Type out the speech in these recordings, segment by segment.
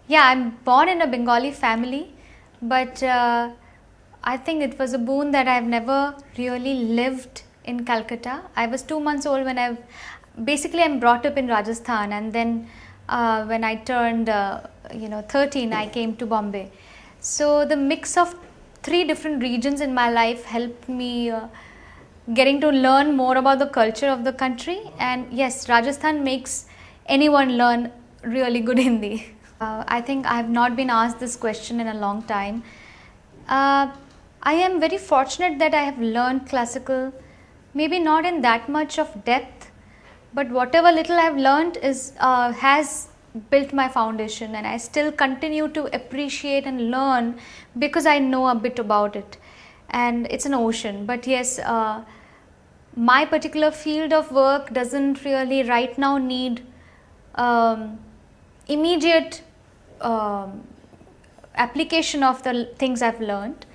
Yeah, I'm born in a Bengali family, but I think it was a boon that I've never really lived in Calcutta. I was 2 months old when basically I'm brought up in Rajasthan, and then when I turned 13, I came to Bombay. So the mix of three different regions in my life helped me getting to learn more about the culture of the country. And yes, Rajasthan makes anyone learn really good Hindi. I think I have not been asked this question in a long time. Uh, I am very fortunate that I have learned classical, maybe not in that much of depth, but whatever little I have learned has built my foundation, and I still continue to appreciate and learn because I know a bit about it. And it's an ocean. But yes, my particular field of work doesn't really right now need um, immediate um, application of the things I've learned,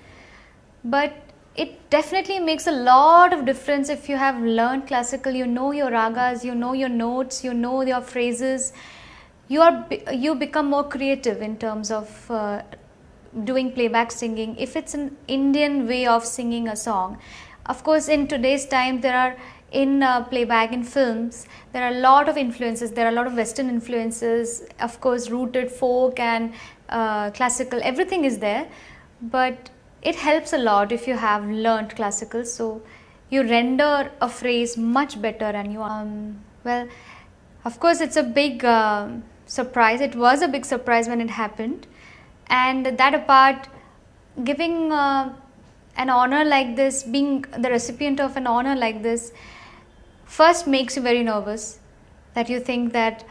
but it definitely makes a lot of difference if you have learned classical. You know your ragas, you know your notes, you know your phrases. You become more creative in terms of doing playback singing. If it's an Indian way of singing a song, of course, in today's time there are in playback in films there are a lot of influences. There are a lot of Western influences, of course, rooted folk and classical. Everything is there, but it helps a lot if you have learned classical. So you render a phrase much better, and you well, of course, it's a big surprise. It was a big surprise when it happened, and that apart, giving an honor like this, being the recipient of an honor like this, first makes you very nervous, that you think that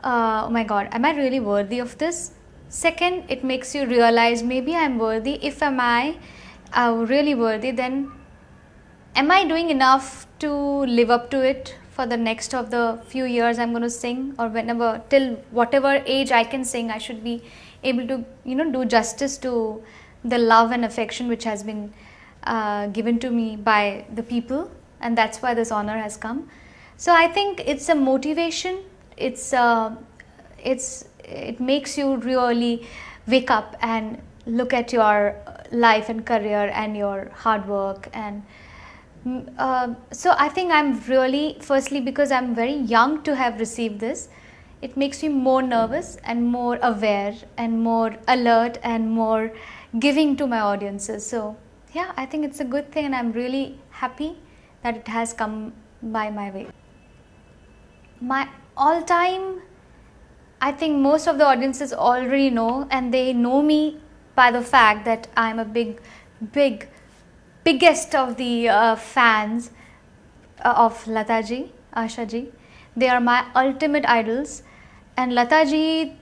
oh my god, am I really worthy of this? Second, it makes you realize maybe I'm worthy. If am I really worthy, then am I doing enough to live up to it for the next of the few years I'm going to sing, or whenever, till whatever age I can sing, I should be able to do justice to the love and affection which has been given to me by the people, and that's why this honor has come. So I think it's a motivation. It makes you really wake up and look at your life and career and your hard work. And so I think I'm really, firstly, because I'm very young to have received this, it makes me more nervous and more aware and more alert and more giving to my audiences. So yeah, I think it's a good thing, and I'm really happy that it has come by my way. My all time, I think most of the audiences already know, and they know me by the fact that I'm a biggest of the fans of Lata ji, Asha ji. They are my ultimate idols, and Lata ji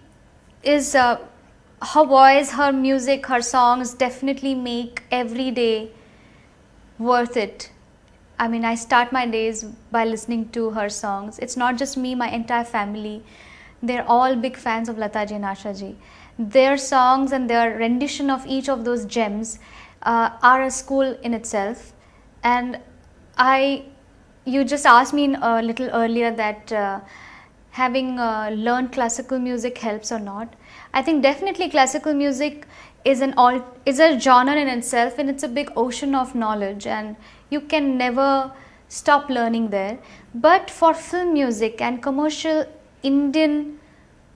is her voice, her music, her songs definitely make every day worth it. I mean, I start my days by listening to her songs. It's not just me, my entire family. They're all big fans of Lata ji and Asha ji. Their songs and their rendition of each of those gems are a school in itself. And you just asked me a little earlier that having learned classical music helps or not. I think definitely classical music is a genre in itself, and it's a big ocean of knowledge, and you can never stop learning there. But for film music and commercial Indian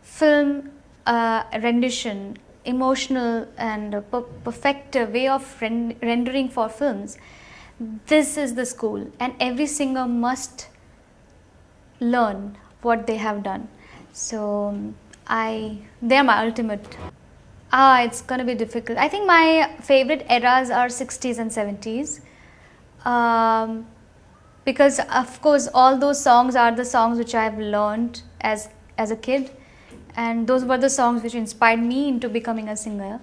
film rendition, emotional and perfect way of rendering for films, this is the school, and every singer must learn what they have done. So they're my ultimate. It's gonna be difficult. I think my favorite eras are 60s and 70s, because of course all those songs are the songs which I have learned as a kid, and those were the songs which inspired me into becoming a singer.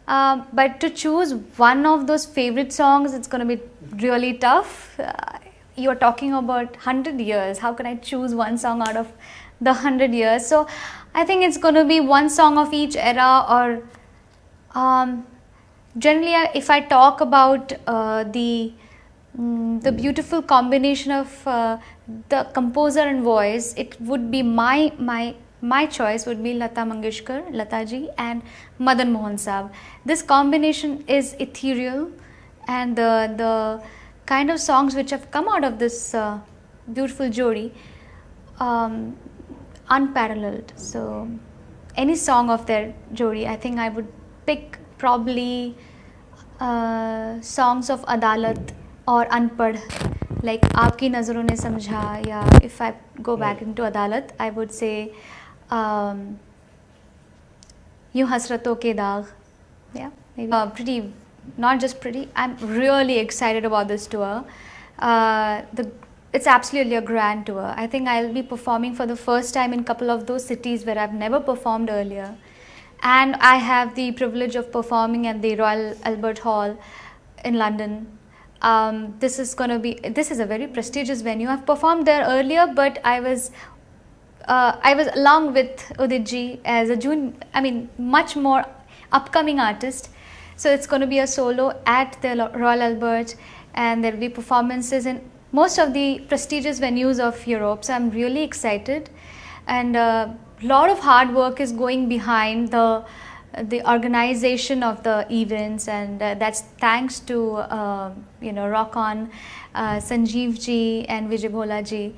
But to choose one of those favorite songs, it's going to be really tough. You're talking about 100 years. How can I choose one song out of the 100 years? So I think it's going to be one song of each era, or generally if I talk about the beautiful combination of the composer and voice, it would be my my choice would be Lata Mangeshkar, Lata ji, and Madan Mohan Saab. This combination is ethereal, and the kind of songs which have come out of this beautiful jodi, unparalleled. So any song of their jodi, I think I would pick probably songs of Adalat or Unpad, like Aapki Nazaron ne Samjha, yeah. If I go back into Adalat, I would say Yun Hasraton Ke Daag, yeah, maybe pretty, not just pretty, I'm really excited about this tour. It's absolutely a grand tour. I think I'll be performing for the first time in a couple of those cities where I've never performed earlier. And I have the privilege of performing at the Royal Albert Hall in London. This is a very prestigious venue. I've performed there earlier, but I was along with Udit ji as a much more upcoming artist. So it's going to be a solo at the Royal Albert, and there will be performances in most of the prestigious venues of Europe. So I'm really excited, and a lot of hard work is going behind the organization of the events, and that's thanks to Rock On, Sanjeev ji and Vijay Bhola ji.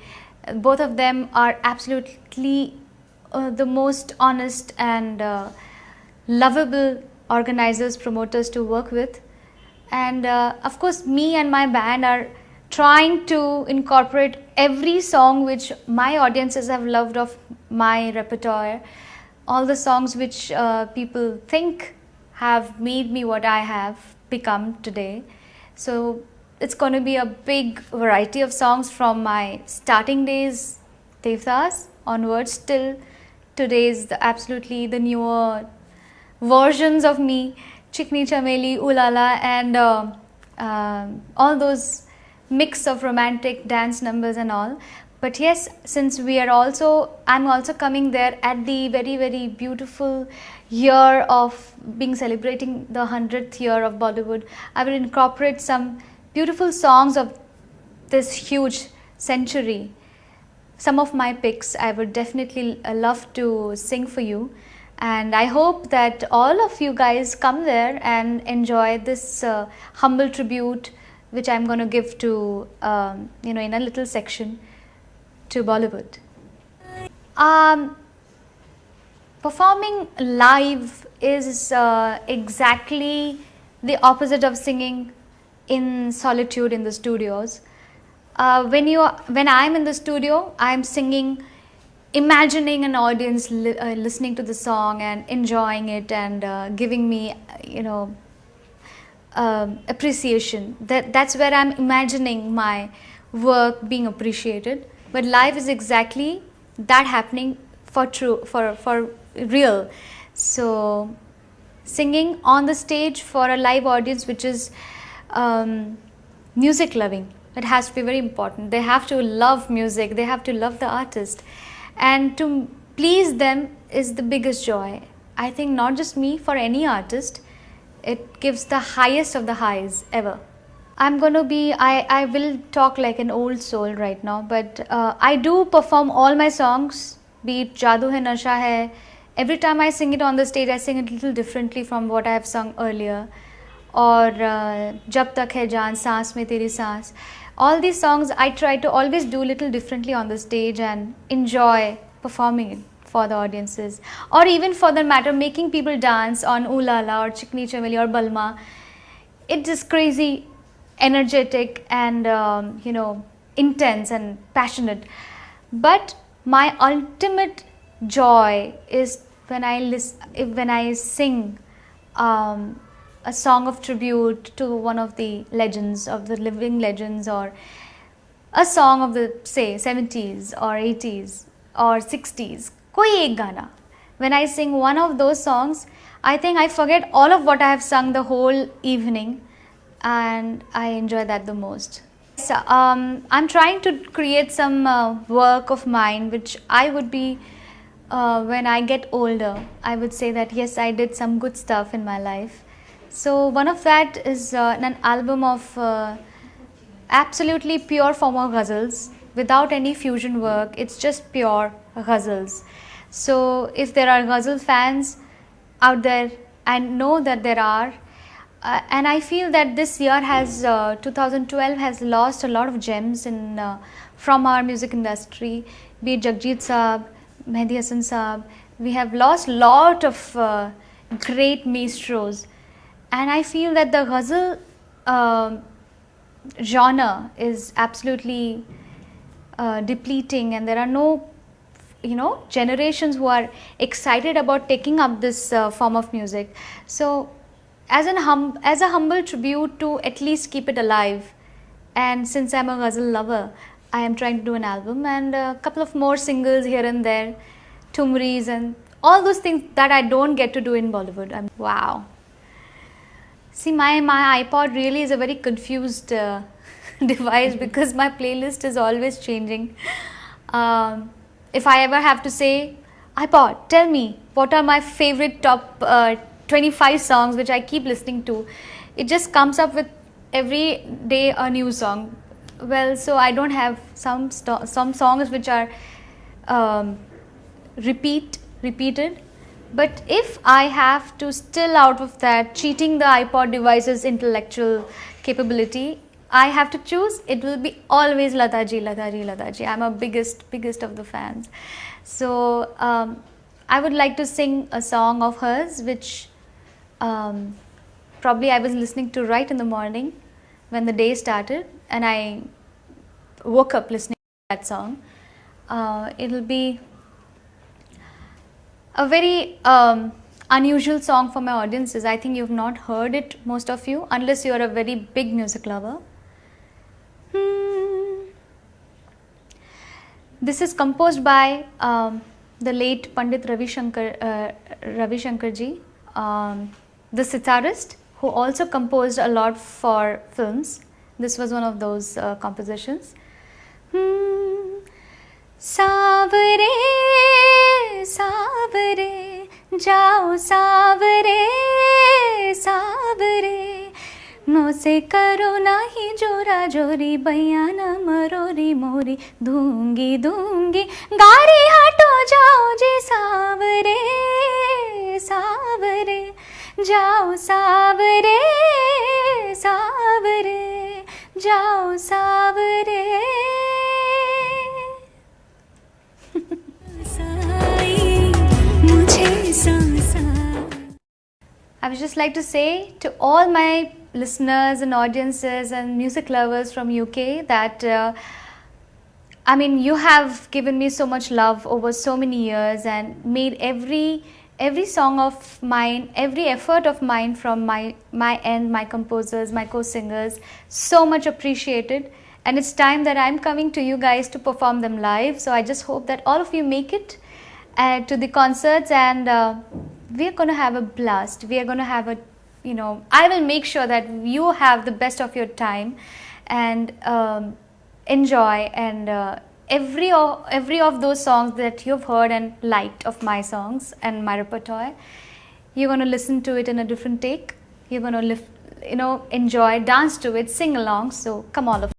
Both of them are absolutely the most honest and lovable organizers, promoters to work with. And of course, me and my band are trying to incorporate every song which my audiences have loved of my repertoire, all the songs which people think have made me what I have become today. So it's going to be a big variety of songs from my starting days, Devdas, onwards till today's absolutely the newer versions of me, Chikni Chameli, Ulala, and all those mix of romantic dance numbers and all. But yes, since I'm also coming there at the very, very beautiful year of celebrating the 100th year of Bollywood, I will incorporate some beautiful songs of this huge century. Some of my picks I would definitely love to sing for you, and I hope that all of you guys come there and enjoy this humble tribute which I'm going to give to in a little section to Bollywood. Performing live is exactly the opposite of singing in solitude in the studios. When I'm in the studio, I'm singing, imagining an audience listening to the song and enjoying it and giving me, appreciation. That's where I'm imagining my work being appreciated. But live is exactly that happening for real. So singing on the stage for a live audience which is music loving, it has to be very important. They have to love music, they have to love the artist, and to please them is the biggest joy. I think not just me, for any artist, it gives the highest of the highs ever. I will talk like an old soul right now, but I do perform all my songs, be it Jadoo Hai Nasha Hai. Every time I sing it on the stage, I sing it a little differently from what I have sung earlier. Or Jab Tak Hai Jaan, Saans Mein Teri Saans. All these songs I try to always do a little differently on the stage and enjoy performing it for the audiences. Or even for that matter, making people dance on Ooh La La or Chikni Chameli or Balma. It's just crazy, energetic and intense and passionate. But my ultimate joy is when I sing a song of tribute to one of the legends, of the living legends, or a song of the, say, 70s or 80s or 60s, koi ek gana. When I sing one of those songs, I think I forget all of what I have sung the whole evening, and I enjoy that the most. So, I'm trying to create some work of mine which I would be, when I get older, I would say that yes, I did some good stuff in my life. So one of that is an album of absolutely pure form of ghazals without any fusion work. It's just pure ghazals. So if there are ghazal fans out there, I know that there are, and I feel that this year has 2012 has lost a lot of gems in from our music industry, be it Jagjit Saab, Mehdi Hasan Saab. We have lost lot of great maestros, and I feel that the ghazal genre is absolutely depleting, and there are no generations who are excited about taking up this form of music. So as a humble tribute to at least keep it alive, and since I'm a ghazal lover, I am trying to do an album and a couple of more singles here and there, tumris and all those things that I don't get to do in Bollywood. Wow. See, my iPod really is a very confused device because my playlist is always changing. If I ever have to say, iPod, tell me what are my favorite top 25 songs which I keep listening to, it just comes up with every day a new song. Well, so I don't have some songs which are repeated. But if I have to still out of that, cheating the iPod device's intellectual capability, I have to choose, it will be always Lataji. I'm a biggest of the fans. So I would like to sing a song of hers which probably I was listening to right in the morning when the day started, and I woke up listening to that song. It'll be a very unusual song for my audiences. I think you've not heard it, most of you, unless you're a very big music lover. This is composed by the late Pandit Ravi Shankar ji, the sitarist, who also composed a lot for films. This was one of those compositions. Savare, savare, jao savare, savare, मुझसे करो नहीं जोरा जोरी बयाना मरोरी मोरी दूंगी गारी हटो जाओ जी सावरे सावरे जाओ सावरे सावरे जाओ सावरे. I would just like to say to all my listeners and audiences and music lovers from UK that I mean, you have given me so much love over so many years and made every song of mine, every effort of mine from my end, my composers, my co-singers, so much appreciated. And it's time that I'm coming to you guys to perform them live. So I just hope that all of you make it to the concerts, and we're going to have a blast. We are going to have a, I will make sure that you have the best of your time and enjoy. And every of those songs that you've heard and liked of my songs and my repertoire, you're going to listen to it in a different take. You're going to enjoy, dance to it, sing along. So come all of